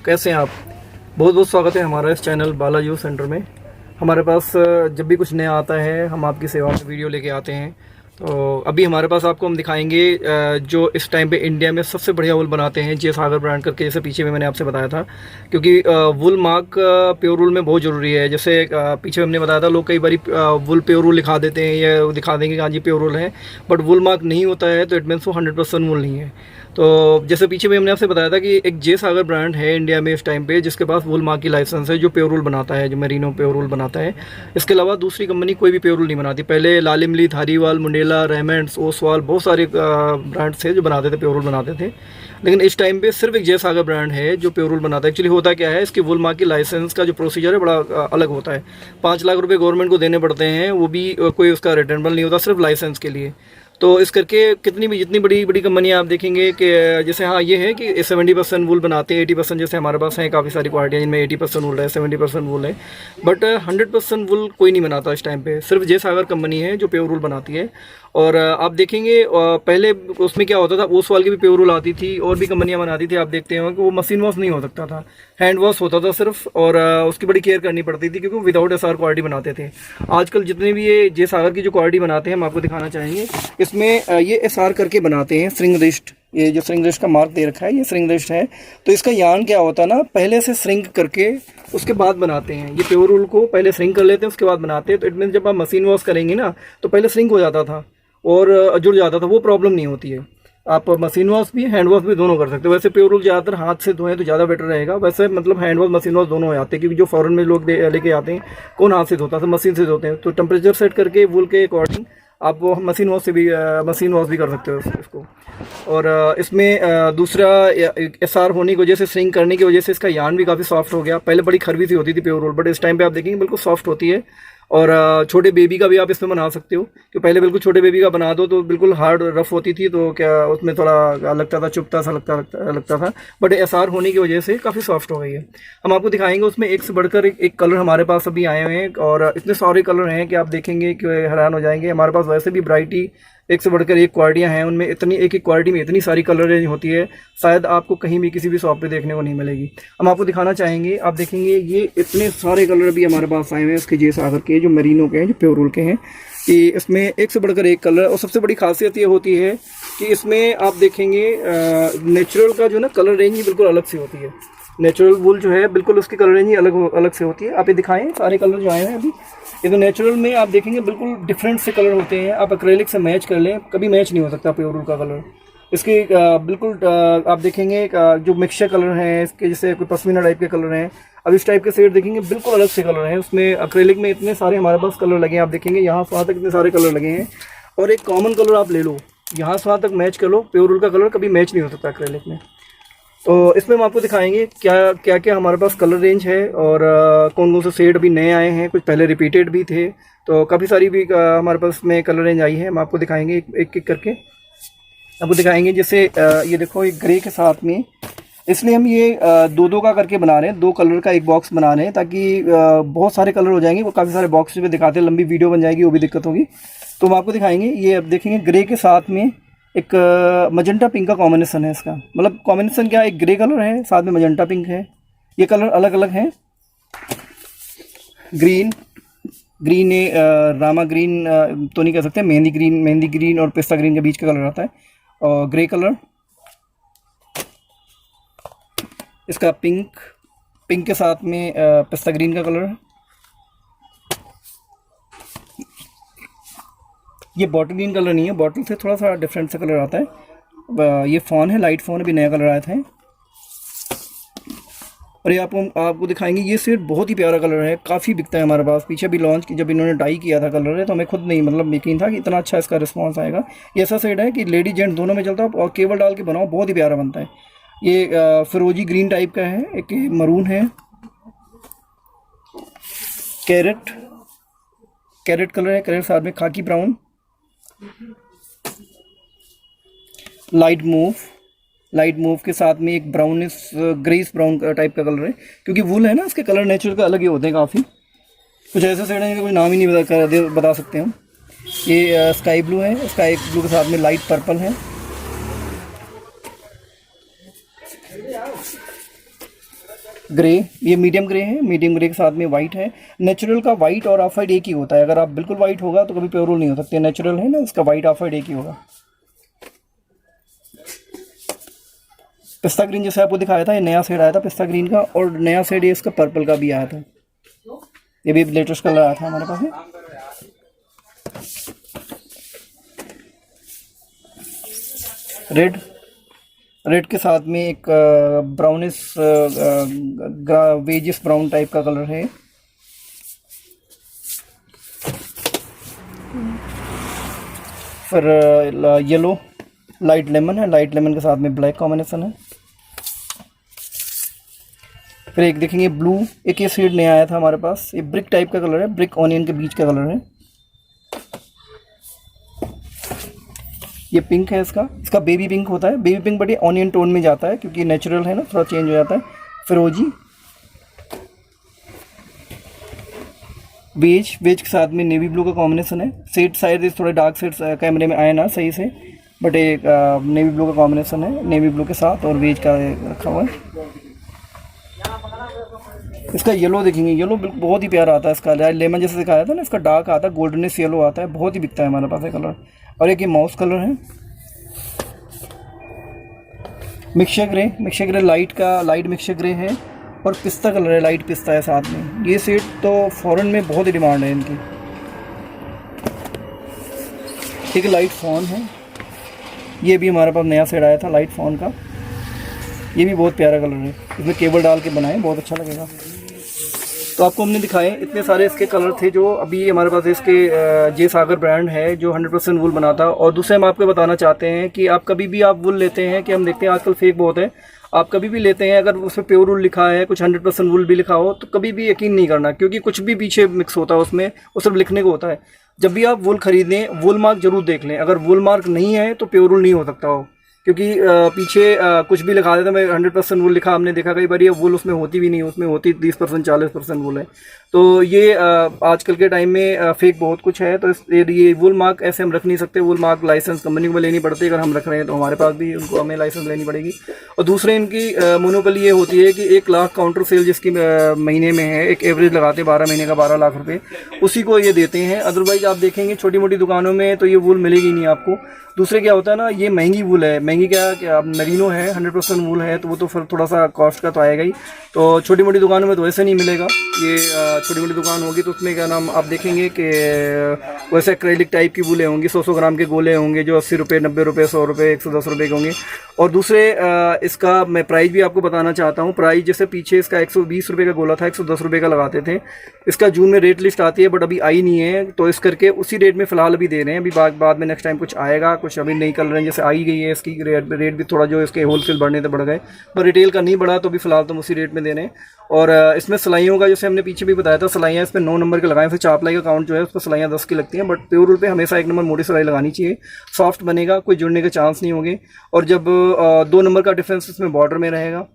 कैसे हैं आप। बहुत बहुत स्वागत है हमारा इस चैनल बालाजी सेंटर में। हमारे पास जब भी कुछ नया आता है हम आपकी सेवा में वीडियो लेके आते हैं। तो अभी हमारे पास आपको हम दिखाएंगे जो इस टाइम पे इंडिया में सबसे बढ़िया वूल बनाते हैं जे सागर ब्रांड करके, जैसे पीछे में मैंने आपसे बताया था। क्योंकि वूल मार्क प्योर वूल में बहुत ज़रूरी है। जैसे पीछे हमने बताया था, लोग कई बार वूल प्योर वूल लिखा देते हैं या दिखा देंगे कि हाँ जी प्योर वूल है, बट वूल मार्क नहीं होता है तो इट मीन्स वो 100% वूल नहीं है। तो जैसे पीछे में हमने आपसे बताया था कि एक जे सागर ब्रांड है इंडिया में इस टाइम पे जिसके पास वूल मार्क की लाइसेंस है, जो प्योर वूल बनाता है, जो मेरिनो प्योर वूल बनाता है। इसके अलावा दूसरी कंपनी कोई भी प्योर वूल नहीं बनाती। पहले लाल इमली, धारीवाल, मुंडेला, रेमंड्स, ओसवाल, बहुत सारे ब्रांड्स थे जो बनाते थे, प्योर वूल बनाते थे। लेकिन इस टाइम पे सिर्फ एक जे सागर ब्रांड है जो प्योर वूल बनाता है। एक्चुअली होता क्या है, इसकी वूल मार्क की लाइसेंस का जो प्रोसीजर है बड़ा अलग होता है। 5 लाख रुपए गवर्नमेंट को देने पड़ते हैं, वो भी कोई उसका रिटर्नेबल नहीं होता, सिर्फ लाइसेंस के लिए। तो इस करके कितनी भी जितनी बड़ी बड़ी कंपनियां आप देखेंगे कि जैसे हाँ ये है कि 70% वूल बनाते हैं, 80% जैसे हमारे पास हैं काफ़ी सारी क्वालिटियाँ जिनमें 80% वूल है, 70% वूल है, बट 100% वूल कोई नहीं बनाता इस टाइम पे। सिर्फ जे सागर कंपनी है जो प्योर वूल बनाती है। और आप देखेंगे पहले उसमें क्या होता था, ओसवाल की भी प्योर वूल आती थी और भी कंपनियां बनाती थी। आप देखते हो कि वो मशीन वॉश नहीं हो सकता था, हैंड वॉश होता था सिर्फ, और उसकी बड़ी केयर करनी पड़ती थी क्योंकि विदाउट एसआर क्वालिटी बनाते थे। आजकल जितने भी ये जे सागर की जो क्वालिटी बनाते हैं हम आपको दिखाना चाहेंगे। इसमें ये एसआर करके बनाते हैं, स्ट्रिंग रिस्ट। ये जो स्ट्रिंग रिस्ट का मार्क दे रखा है ये स्ट्रिंग रिस्ट है। तो इसका यान क्या होता है ना, पहले से स्ट्रिंग करके उसके बाद बनाते हैं। ये प्योर वूल को पहले स्ट्रिंग कर लेते हैं उसके बाद बनाते हैं। तो इट मीन जब आप मशीन वॉश करेंगे ना तो पहले स्ट्रिंग हो जाता था और जुड़ जाता था, वो प्रॉब्लम नहीं होती है। आप मशीन वॉश भी हैंड वॉश भी दोनों कर सकते हो। वैसे प्योर वूल ज़्यादातर हाथ से धोएं तो ज़्यादा बेटर रहेगा। वैसे मतलब हैंड वॉश मशीन वॉश दोनों हो जाते हैं, क्योंकि जो फॉरेन में लोग लेके आते हैं कौन हाथ से धोता है, मशीन से धोते हैं। तो टेम्परेचर सेट करके वूल के अकॉर्डिंग आप वो मशीन वॉश भी कर सकते हो इसको। और इसमें दूसरा एसआर होने की वजह से, स्ट्रिंग करने की वजह से इसका यान भी काफ़ी सॉफ्ट हो गया। पहले बड़ी खरवी सी होती थी प्योर वूल, बट इस टाइम पे आप देखेंगे बिल्कुल सॉफ्ट होती है। और छोटे बेबी का भी आप इसमें बना सकते हो, कि पहले बिल्कुल छोटे बेबी का बना दो तो बिल्कुल हार्ड रफ होती थी, तो क्या उसमें थोड़ा लगता था, चुभता सा लगता था। बट एसआर होने की वजह से काफ़ी सॉफ्ट हो गई है। हम आपको दिखाएंगे उसमें एक से बढ़कर एक कलर हमारे पास अभी आए हुए हैं, और इतने सारे कलर हैं कि आप देखेंगे कि हैरान हो जाएंगे। हमारे पास वैसे भी वैरायटी एक से बढ़कर एक क्वालिटियाँ हैं, उनमें इतनी एक एक क्वालिटी में इतनी सारी कलर रेंज होती है, शायद आपको कहीं भी किसी भी शॉप पे देखने को नहीं मिलेगी। हम आपको दिखाना चाहेंगे, आप देखेंगे ये इतने सारे कलर भी हमारे पास आए हुए हैं इसके जे सागर के, जो मेरिनो के हैं, जो प्योर वूल के हैं, कि इसमें एक से बढ़कर एक कलर। और सबसे बड़ी खासियत ये होती है कि इसमें आप देखेंगे नेचुरल का जो ना कलर रेंज ही बिल्कुल अलग से होती है। नेचुरल वूल जो है बिल्कुल उसकी कलर रेंज ही अलग से होती है। आप ये दिखाएं सारे कलर जो आए हैं अभी, ये तो नेचुरल में आप देखेंगे बिल्कुल डिफरेंट से कलर होते हैं। आप एक्रेलिक से मैच कर लें, कभी मैच नहीं हो सकता प्योर वूल का कलर। इसके बिल्कुल आप देखेंगे जो मिक्सचर कलर हैं इसके, जैसे कोई पश्मीना टाइप के कलर हैं, अब इस टाइप के शेड देखेंगे बिल्कुल अलग से कलर हैं उसमें। एक्रेलिक में इतने सारे हमारे पास कलर लगे हैं, आप देखेंगे यहाँ से वहाँ तक इतने सारे कलर लगे हैं। और एक कॉमन कलर आप ले लो, यहाँ से वहाँ तक मैच कर लो, प्योर वूल का कलर कभी मैच नहीं हो सकता एक्रेलिक में। तो इसमें हम आपको दिखाएंगे क्या क्या हमारे पास कलर रेंज है, और कौन कौन से शेड अभी नए आए हैं, कुछ पहले रिपीटेड भी थे। तो काफ़ी सारी भी हमारे पास में कलर रेंज आई है। हम आपको दिखाएंगे एक एक करके आपको दिखाएंगे। जैसे ये देखो, एक ग्रे के साथ में, इसलिए हम ये दो का करके बना रहे हैं, 2 कलर का एक बॉक्स बना रहे हैं, ताकि बहुत सारे कलर हो जाएंगे, वो काफ़ी सारे बॉक्स में दिखाते हैं, लंबी वीडियो बन जाएगी, वो भी दिक्कत होगी। तो हम आपको दिखाएंगे, ये अब देखेंगे ग्रे के साथ में एक मजेंटा पिंक का कॉम्बिनेशन है इसका। मतलब कॉम्बिनेशन क्या है, एक ग्रे कलर है साथ में मजेंटा पिंक है। ये कलर अलग अलग हैं। ग्रीन रामा ग्रीन तो नहीं कह सकते, मेहंदी ग्रीन और पिस्ता ग्रीन के बीच का कलर आता है। और ग्रे कलर इसका पिंक के साथ में पिस्ता ग्रीन का कलर है। ये बॉटल ग्रीन कलर नहीं है, बॉटल से थोड़ा सा डिफरेंट सा कलर आता है। ये फ़ॉन है, लाइट फ़ॉन, अभी नया कलर आया था। और ये आपको दिखाएंगे, ये शेड बहुत ही प्यारा कलर है, काफ़ी बिकता है हमारे पास। पीछे भी लॉन्च की जब इन्होंने डाई किया था कलर है, तो हमें खुद नहीं मतलब यकीन था कि इतना अच्छा इसका रिस्पॉन्स आएगा। ये ऐसा शेड है कि लेडी जेंट दोनों में चलता है, और केबल डाल के बनाओ बहुत ही प्यारा बनता है। ये फिरोजी ग्रीन टाइप का है, एक मरून है, कैरेट कलर है, कैरेट साथ में खाकी ब्राउन, लाइट मूव के साथ में एक ब्राउनिश ग्रेस ब्राउन टाइप का कलर है। क्योंकि वूल है ना, इसके कलर नेचुरल का अलग ही होते हैं काफ़ी। कुछ ऐसे शेड हैं कोई नाम ही नहीं बता सकते हम। ये स्काई ब्लू है, स्काई ब्लू के साथ में लाइट पर्पल है। ग्रे, ये मीडियम ग्रे है, मीडियम ग्रे के साथ में वाइट है। नेचुरल का वाइट और ऑफ वाइट एक ही होता है, अगर आप बिल्कुल वाइट होगा तो कभी प्योर वूल नहीं हो सकते। नेचुरल है ना, इसका वाइट ऑफ वाइट एक ही होगा। पिस्ता ग्रीन जैसे आपको दिखाया था, ये नया शेड आया था पिस्ता ग्रीन का, और नया शेड ये इसका पर्पल का भी आया था, ये भी लेटेस्ट कलर आया था हमारे पास में। रेड, रेड के साथ में एक ब्राउनिश वेजिस ब्राउन टाइप का कलर है। फिर येलो, लाइट लेमन है, लाइट लेमन के साथ में ब्लैक कॉम्बिनेशन है। फिर एक देखेंगे ब्लू, एक ये शेड नया आया था हमारे पास, ये ब्रिक टाइप का कलर है, ब्रिक ऑनियन के बीच का कलर है। ये पिंक है, इसका बेबी पिंक होता है, बेबी पिंक बट ये ऑनियन टोन में जाता है क्योंकि नेचुरल है ना, थोड़ा चेंज हो जाता है। फिरोजी, बेज, बेज के साथ में नेवी ब्लू का कॉम्बिनेशन है। शेड शायद थोड़ा डार्क शेड कैमरे में आए ना सही से, बट एक नेवी ब्लू का कॉम्बिनेशन है, नेवी ब्लू के साथ और बेज का रखा हुआ है। इसका येलो देखेंगे, येलो बहुत ही प्यारा आता है, इसका लेमन जैसे दिखाया था ना, इसका डार्क आता है, गोल्डनिश येलो आता है, बहुत ही बिकता है हमारे पास ये कलर। और एक ये माउस कलर है, mixture grey, mixture grey light mixture grey है, और पिस्ता कलर है, लाइट पिस्ता है साथ में। ये सेट तो फॉरेन में बहुत ही डिमांड है इनकी। एक लाइट फॉन है, ये भी हमारे पास नया सेट आया था लाइट फॉन का, ये भी बहुत प्यारा कलर है, इसमें केबल डाल के बनाए, बहुत अच्छा लगेगा। तो आपको हमने दिखाए इतने सारे इसके कलर थे जो अभी हमारे पास इसके जे सागर ब्रांड है जो 100% वूल बनाता है। और दूसरे हम आपको बताना चाहते हैं कि आप कभी भी आप वूल लेते हैं, कि हम देखते हैं आजकल फेक बहुत है, आप कभी भी लेते हैं अगर उसमें प्योर वूल लिखा है, कुछ 100% वूल भी लिखा हो, तो कभी भी यकीन नहीं करना, क्योंकि कुछ भी पीछे मिक्स होता है उसमें, वो सिर्फ लिखने को होता है। जब भी आप वूल खरीदें, वूल मार्क जरूर देख लें, अगर वूल मार्क नहीं है तो प्योर वूल नहीं हो सकता हो, क्योंकि पीछे कुछ भी लिखा देता, मैं 100% वूल लिखा, हमने देखा कई बार ये वूल उसमें होती भी नहीं, उसमें होती 30% 40% वूल है। तो ये आजकल के टाइम में फेक बहुत कुछ है, तो ये वूल मार्क ऐसे हम रख नहीं सकते। वूल मार्क लाइसेंस कंपनी को लेनी पड़ती है, अगर हम रख रहे हैं तो हमारे पास भी उनको हमें लाइसेंस लेनी पड़ेगी। और दूसरे इनकी मोनोपोली ये होती है कि 1 लाख काउंटर सेल जिसकी महीने में है, एक एवरेज लगाते 12 महीने का 12 लाख रुपये, उसी को ये देते हैं। अदरवाइज आप देखेंगे छोटी मोटी दुकानों में तो ये वूल मिलेगी नहीं आपको। दूसरे क्या होता है ना, ये महंगी वूल है, महंगी क्या अब मेरिनो है, 100% वूल है, तो वो तो फिर थोड़ा सा कॉस्ट का तो आएगा ही। तो छोटी मोटी दुकानों में तो वैसे नहीं मिलेगा। ये छोटी मोटी दुकान होगी तो उसमें क्या नाम आप देखेंगे कि वैसे एक्रेलिक टाइप की वूलें होंगी, 100 ग्राम के गोले होंगे जो 80 रुपये, 90 रुपये, 100 रुपये, 110 रुपये के होंगे। और दूसरे इसका मैं प्राइस भी आपको बताना चाहता हूँ। प्राइस जैसे पीछे इसका 120 रुपये का गोला था, 110 रुपये का लगाते थे। इसका जून में रेट लिस्ट आती है बट अभी आई नहीं है, तो इस करके उसी रेट में फ़िलहाल अभी दे रहे हैं। अभी बाद में नेक्स्ट टाइम कुछ आएगा, कुछ अभी नहीं कर रहे हैं, जैसे आई गई है इसकी रेट भी थोड़ा जो इसके होलसेल बढ़ने तो बढ़ गए, पर रिटेल का नहीं बढ़ा, तो अभी फ़िलहाल तो उसी रेट में दे रहे हैं। और इसमें सिलाइयों का जैसे हमने पीछे भी बताया था, सिलाइयाँ इसमें 9 नंबर के लगाएं, फिर चापलाई का काउंट जो है उस पर सिलाइयाँ 10 की लगती हैं, बट प्योर वूल पे हमेशा 1 नंबर मोटी सिलाई लगानी चाहिए, सॉफ्ट बनेगा, कोई जुड़ने के चांस नहीं होंगे। और जब 2 नंबर का डिफरेंस इसमें बॉर्डर में रहेगा।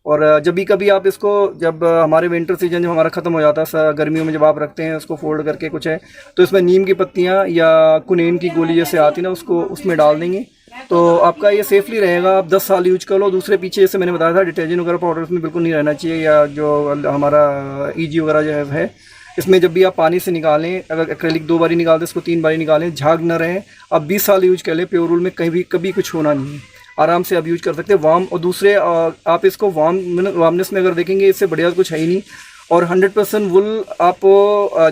और जब भी कभी आप इसको, जब हमारे विंटर सीजन जब हमारा ख़त्म हो जाता है, गर्मियों में जब आप रखते हैं उसको फोल्ड करके कुछ है, तो इसमें नीम की पत्तियाँ या कुनेन की गोली जैसे आती है ना, उसको उसमें डाल देंगे, तो आपका ये सेफली रहेगा। आप 10 साल यूज कर लो। दूसरे पीछे जैसे मैंने बताया था, डिटर्जेंट वगैरह पाउडर इसमें बिल्कुल नहीं रहना चाहिए, या जो हमारा ईजी वगैरह जो है इसमें जब भी आप पानी से निकालें, अगर एक्रेलिक 2 बारी निकालते हैं, इसको 3 बारी निकालें, झाग न रहे। आप 20 साल यूज कर लें, प्योर वूल में कभी कुछ होना नहीं है, आराम से आप यूज कर सकते हैं। वार्म, और दूसरे आप इसको वार्मनेस में अगर देखेंगे, इससे बढ़िया कुछ है ही नहीं। और 100% वुल आप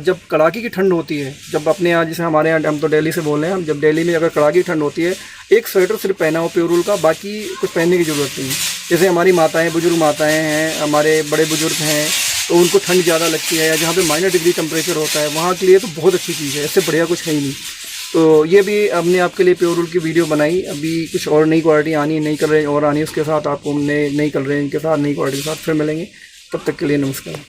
जब कड़ाके की ठंड होती है, जब अपने यहाँ जैसे हमारे यहाँ, हम तो दिल्ली से बोल रहे हैं, हम जब दिल्ली में अगर कड़ाके की ठंड होती है, एक स्वेटर सिर्फ पहना हो प्योर वूल का, बाकी कुछ पहनने की ज़रूरत नहीं है। जैसे हमारी माताएं, बुजुर्ग माताएं हैं, हमारे बड़े बुजुर्ग हैं, तो उनको ठंड ज़्यादा लगती है, या जहाँ पे -डिग्री टेम्परेचर होता है, वहाँ के लिए तो बहुत अच्छी चीज़ है, इससे बढ़िया कुछ है ही नहीं। तो ये भी हमने आपके लिए प्योर वूल की वीडियो बनाई। अभी कुछ और नई क्वालिटी आनी, नई कलरें और आनी, उसके साथ आपको हमने नई कलरें के साथ, नई क्वालिटी के साथ फिर मिलेंगे। तब तक के लिए नमस्कार।